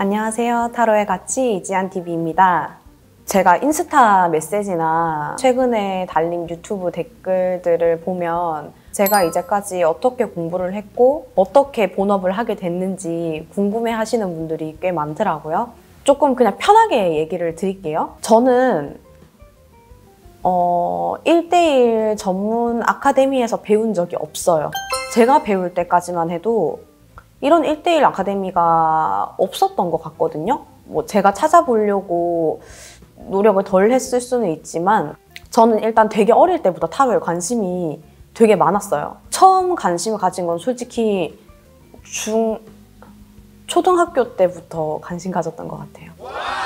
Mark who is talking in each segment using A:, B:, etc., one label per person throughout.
A: 안녕하세요. 타로의 가치 이지안TV입니다. 제가 인스타 메시지나 최근에 달린 유튜브 댓글들을 보면 제가 이제까지 어떻게 공부를 했고 어떻게 본업을 하게 됐는지 궁금해 하시는 분들이 꽤 많더라고요. 조금 그냥 편하게 얘기를 드릴게요. 저는 1대1 전문 아카데미에서 배운 적이 없어요. 제가 배울 때까지만 해도 이런 1대1 아카데미가 없었던 것 같거든요. 뭐 제가 찾아보려고 노력을 덜 했을 수는 있지만 저는 일단 되게 어릴 때부터 타로에 관심이 되게 많았어요. 처음 관심을 가진 건 솔직히 초등학교 때부터 관심 가졌던 것 같아요.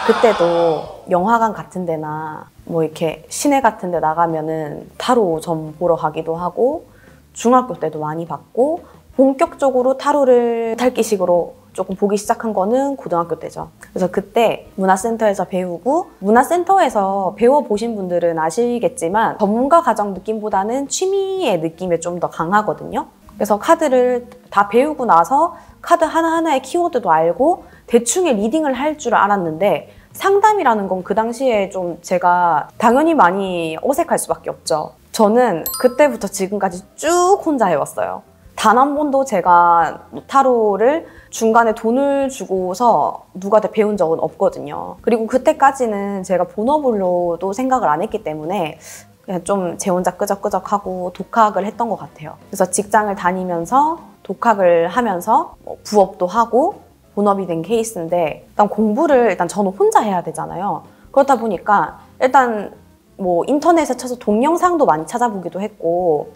A: 그때도 영화관 같은 데나 뭐 이렇게 시내 같은 데 나가면은 타로 점 보러 가기도 하고 중학교 때도 많이 봤고 본격적으로 타로를 탈기식으로 조금 보기 시작한 거는 고등학교 때죠. 그래서 그때 문화센터에서 배우고, 문화센터에서 배워보신 분들은 아시겠지만 전문가 과정 느낌보다는 취미의 느낌이 좀 더 강하거든요. 그래서 카드를 다 배우고 나서 카드 하나하나의 키워드도 알고 대충의 리딩을 할 줄 알았는데 상담이라는 건 그 당시에 좀 제가 당연히 많이 어색할 수밖에 없죠. 저는 그때부터 지금까지 쭉 혼자 해왔어요. 단 한 번도 제가 타로를 중간에 돈을 주고서 누구한테 배운 적은 없거든요. 그리고 그때까지는 제가 본업으로도 생각을 안 했기 때문에 그냥 좀 제 혼자 끄적끄적하고 독학을 했던 것 같아요. 그래서 직장을 다니면서 독학을 하면서 부업도 하고 본업이 된 케이스인데 일단 공부를 저는 혼자 해야 되잖아요. 그렇다 보니까 일단 뭐 인터넷에 쳐서 동영상도 많이 찾아보기도 했고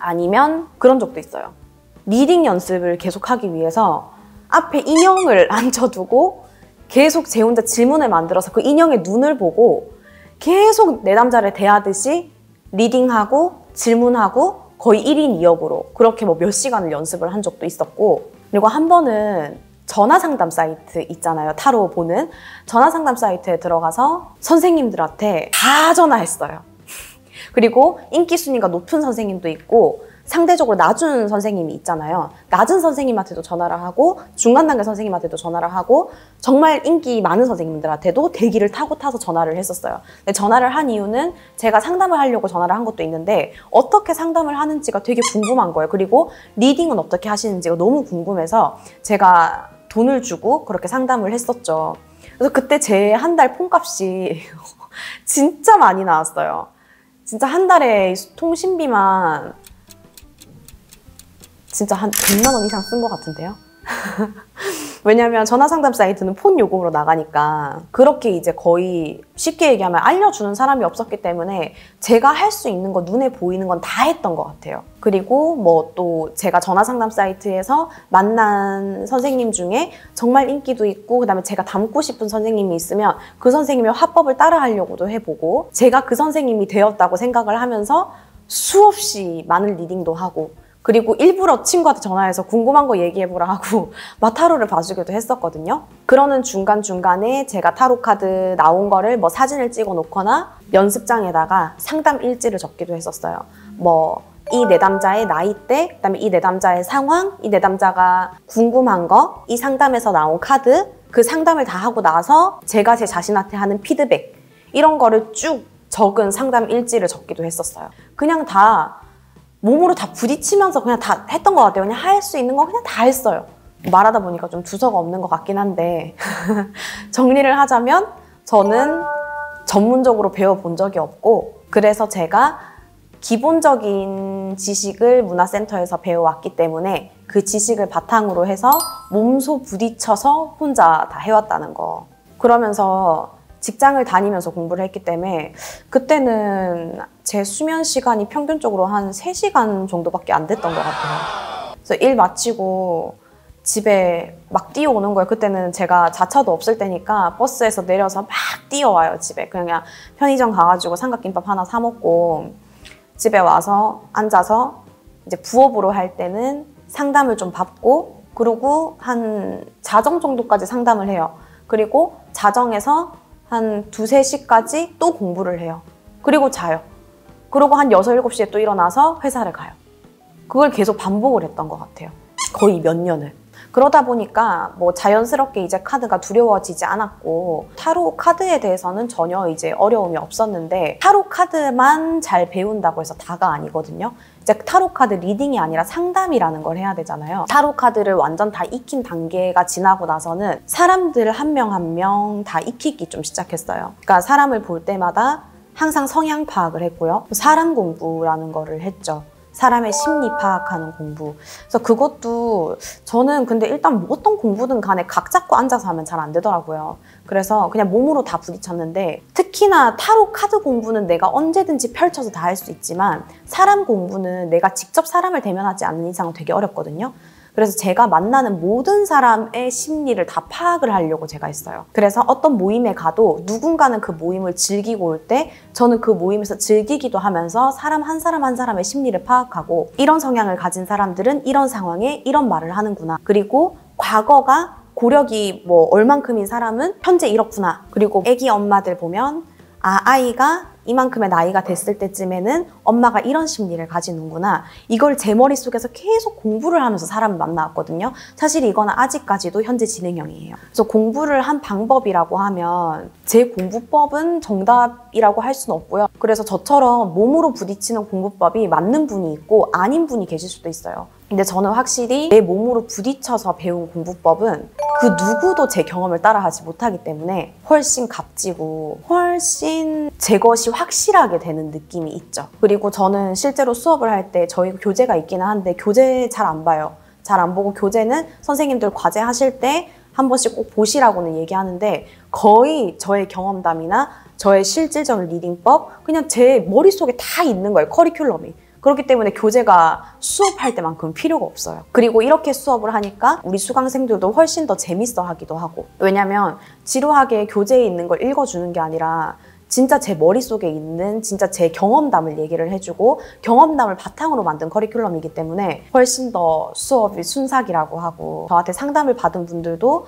A: 아니면 그런 적도 있어요. 리딩 연습을 계속하기 위해서 앞에 인형을 앉혀두고 계속 제 혼자 질문을 만들어서 그 인형의 눈을 보고 계속 내담자를 대하듯이 리딩하고 질문하고 거의 1인 2역으로 그렇게 뭐 몇 시간을 연습을 한 적도 있었고, 그리고 한 번은 전화상담 사이트 있잖아요. 타로 보는 전화상담 사이트에 들어가서 선생님들한테 다 전화했어요. 그리고 인기 순위가 높은 선생님도 있고 상대적으로 낮은 선생님이 있잖아요. 낮은 선생님한테도 전화를 하고 중간 단계 선생님한테도 전화를 하고 정말 인기 많은 선생님들한테도 대기를 타서 전화를 했었어요. 근데 전화를 한 이유는 제가 상담을 하려고 전화를 한 것도 있는데 어떻게 상담을 하는지가 되게 궁금한 거예요. 그리고 리딩은 어떻게 하시는지가 너무 궁금해서 제가 돈을 주고 그렇게 상담을 했었죠. 그래서 그때 제 한 달 폰값이 진짜 많이 나왔어요. 진짜 한 달에 통신비만 진짜 한 100만 원 이상 쓴 것 같은데요? 왜냐면 전화상담 사이트는 폰 요금으로 나가니까 그렇게 이제 거의 쉽게 얘기하면 알려주는 사람이 없었기 때문에 제가 할 수 있는 거, 눈에 보이는 건 다 했던 것 같아요. 그리고 뭐 또 제가 전화상담 사이트에서 만난 선생님 중에 정말 인기도 있고 그다음에 제가 닮고 싶은 선생님이 있으면 그 선생님의 화법을 따라 하려고도 해보고 제가 그 선생님이 되었다고 생각을 하면서 수없이 많은 리딩도 하고 그리고 일부러 친구한테 전화해서 궁금한 거 얘기해보라 하고 타로를 봐주기도 했었거든요. 그러는 중간중간에 제가 타로 카드 나온 거를 뭐 사진을 찍어 놓거나 연습장에다가 상담 일지를 적기도 했었어요. 뭐 이 내담자의 나이대, 그다음에 이 내담자의 상황, 이 내담자가 궁금한 거, 이 상담에서 나온 카드, 그 상담을 다 하고 나서 제가 제 자신한테 하는 피드백 이런 거를 쭉 적은 상담 일지를 적기도 했었어요. 그냥 다 몸으로 다 부딪히면서 그냥 다 했던 것 같아요. 그냥 할 수 있는 거 그냥 다 했어요. 말하다 보니까 좀 두서가 없는 것 같긴 한데 정리를 하자면 저는 전문적으로 배워본 적이 없고 그래서 제가 기본적인 지식을 문화센터에서 배워왔기 때문에 그 지식을 바탕으로 해서 몸소 부딪혀서 혼자 다 해왔다는 거. 그러면서 직장을 다니면서 공부를 했기 때문에 그때는 제 수면 시간이 평균적으로 한 3시간 정도밖에 안 됐던 것 같아요. 그래서 일 마치고 집에 막 뛰어오는 거예요. 그때는 제가 자차도 없을 때니까 버스에서 내려서 막 뛰어와요, 집에. 그냥 편의점 가가지고 삼각김밥 하나 사 먹고 집에 와서 앉아서 이제 부업으로 할 때는 상담을 좀 받고 그리고 한 자정 정도까지 상담을 해요. 그리고 자정에서 한 2, 3시까지 또 공부를 해요. 그리고 자요. 그리고 한 6, 7시에 또 일어나서 회사를 가요. 그걸 계속 반복을 했던 것 같아요. 거의 몇 년을. 그러다 보니까 뭐 자연스럽게 이제 카드가 두려워지지 않았고, 타로 카드에 대해서는 전혀 이제 어려움이 없었는데, 타로 카드만 잘 배운다고 해서 다가 아니거든요. 이제 타로 카드 리딩이 아니라 상담이라는 걸 해야 되잖아요. 타로 카드를 완전 다 익힌 단계가 지나고 나서는 사람들 한 명 한 명 다 익히기 좀 시작했어요. 그러니까 사람을 볼 때마다 항상 성향 파악을 했고요. 사람 공부라는 거를 했죠. 사람의 심리 파악하는 공부. 그래서 그것도 저는 근데 일단 어떤 공부든 간에 각 잡고 앉아서 하면 잘 안 되더라고요. 그래서 그냥 몸으로 다 부딪혔는데, 특히나 타로 카드 공부는 내가 언제든지 펼쳐서 다 할 수 있지만 사람 공부는 내가 직접 사람을 대면하지 않는 이상 되게 어렵거든요. 그래서 제가 만나는 모든 사람의 심리를 다 파악을 하려고 제가 했어요. 그래서 어떤 모임에 가도 누군가는 그 모임을 즐기고 올 때 저는 그 모임에서 즐기기도 하면서 사람 한 사람 한 사람의 심리를 파악하고, 이런 성향을 가진 사람들은 이런 상황에 이런 말을 하는구나. 그리고 과거가 고력이 뭐 얼만큼인 사람은 현재 이렇구나. 그리고 애기 엄마들 보면 아이가 이만큼의 나이가 됐을 때쯤에는 엄마가 이런 심리를 가지는구나. 이걸 제 머릿속에서 계속 공부를 하면서 사람을 만나왔거든요. 사실 이거는 아직까지도 현재 진행형이에요. 그래서 공부를 한 방법이라고 하면 제 공부법은 정답이라고 할 수는 없고요. 그래서 저처럼 몸으로 부딪히는 공부법이 맞는 분이 있고 아닌 분이 계실 수도 있어요. 근데 저는 확실히 내 몸으로 부딪혀서 배운 공부법은 그 누구도 제 경험을 따라하지 못하기 때문에 훨씬 값지고 훨씬 제 것이 확실하게 되는 느낌이 있죠. 그리고 저는 실제로 수업을 할 때 저희 교재가 있기는 한데 교재 잘 안 봐요. 잘 안 보고 교재는 선생님들 과제 하실 때 한 번씩 꼭 보시라고는 얘기하는데, 거의 저의 경험담이나 저의 실질적인 리딩법 그냥 제 머릿속에 다 있는 거예요. 커리큘럼이. 그렇기 때문에 교재가 수업할 때만큼 필요가 없어요. 그리고 이렇게 수업을 하니까 우리 수강생들도 훨씬 더 재밌어 하기도 하고, 왜냐면 지루하게 교재에 있는 걸 읽어주는 게 아니라 진짜 제 머릿속에 있는 진짜 제 경험담을 얘기를 해주고 경험담을 바탕으로 만든 커리큘럼이기 때문에 훨씬 더 수업이 순삭이라고 하고, 저한테 상담을 받은 분들도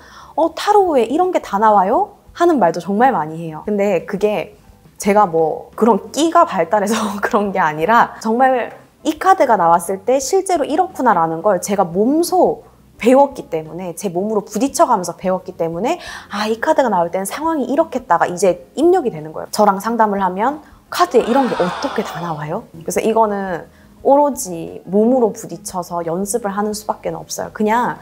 A: 타로에 이런 게 다 나와요? 하는 말도 정말 많이 해요. 근데 그게 제가 뭐 그런 끼가 발달해서 그런 게 아니라 정말 이 카드가 나왔을 때 실제로 이렇구나라는 걸 제가 몸소 배웠기 때문에, 제 몸으로 부딪혀가면서 배웠기 때문에 이 카드가 나올 때는 상황이 이렇겠다가 이제 입력이 되는 거예요. 저랑 상담을 하면 카드에 이런 게 어떻게 다 나와요? 그래서 이거는 오로지 몸으로 부딪혀서 연습을 하는 수밖에 없어요. 그냥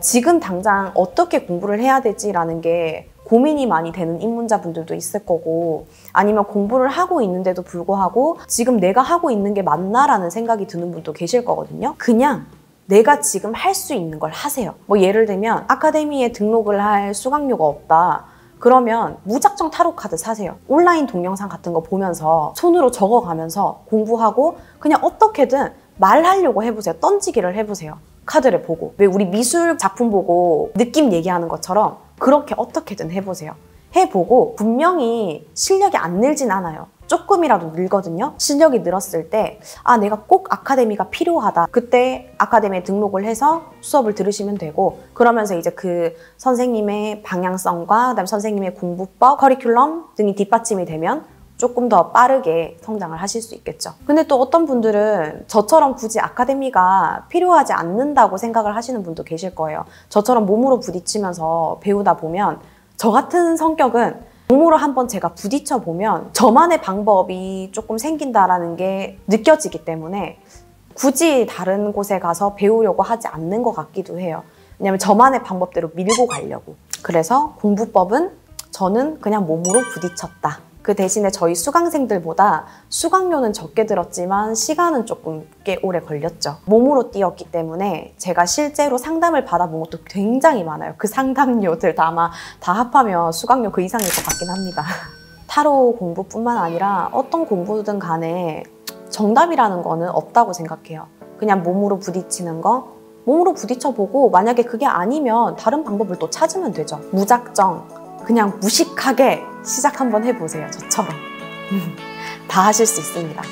A: 지금 당장 어떻게 공부를 해야 되지라는 게 고민이 많이 되는 입문자분들도 있을 거고, 아니면 공부를 하고 있는데도 불구하고 지금 내가 하고 있는 게 맞나라는 생각이 드는 분도 계실 거거든요. 그냥 내가 지금 할 수 있는 걸 하세요. 뭐 예를 들면 아카데미에 등록을 할 수강료가 없다. 그러면 무작정 타로 카드 사세요. 온라인 동영상 같은 거 보면서 손으로 적어가면서 공부하고 그냥 어떻게든 말하려고 해보세요. 던지기를 해보세요. 카드를 보고. 왜 우리 미술 작품 보고 느낌 얘기하는 것처럼 그렇게 어떻게든 해보세요. 해보고 분명히 실력이 안 늘진 않아요. 조금이라도 늘거든요. 실력이 늘었을 때 내가 꼭 아카데미가 필요하다. 그때 아카데미에 등록을 해서 수업을 들으시면 되고, 그러면서 이제 그 선생님의 방향성과 그다음에 선생님의 공부법, 커리큘럼 등이 뒷받침이 되면 조금 더 빠르게 성장을 하실 수 있겠죠. 근데 또 어떤 분들은 저처럼 굳이 아카데미가 필요하지 않는다고 생각을 하시는 분도 계실 거예요. 저처럼 몸으로 부딪히면서 배우다 보면, 저 같은 성격은 몸으로 한번 제가 부딪혀 보면 저만의 방법이 조금 생긴다라는 게 느껴지기 때문에 굳이 다른 곳에 가서 배우려고 하지 않는 것 같기도 해요. 왜냐면 저만의 방법대로 밀고 가려고. 그래서 공부법은 저는 그냥 몸으로 부딪혔다. 그 대신에 저희 수강생들보다 수강료는 적게 들었지만 시간은 조금 꽤 오래 걸렸죠. 몸으로 뛰었기 때문에 제가 실제로 상담을 받아본 것도 굉장히 많아요. 그 상담료들 아마 다 합하면 수강료 그 이상일 것 같긴 합니다. 타로 공부뿐만 아니라 어떤 공부든 간에 정답이라는 거는 없다고 생각해요. 그냥 몸으로 부딪히는 거, 몸으로 부딪혀보고 만약에 그게 아니면 다른 방법을 또 찾으면 되죠. 무작정 그냥 무식하게 시작 한번 해보세요. 저처럼. 다 하실 수 있습니다.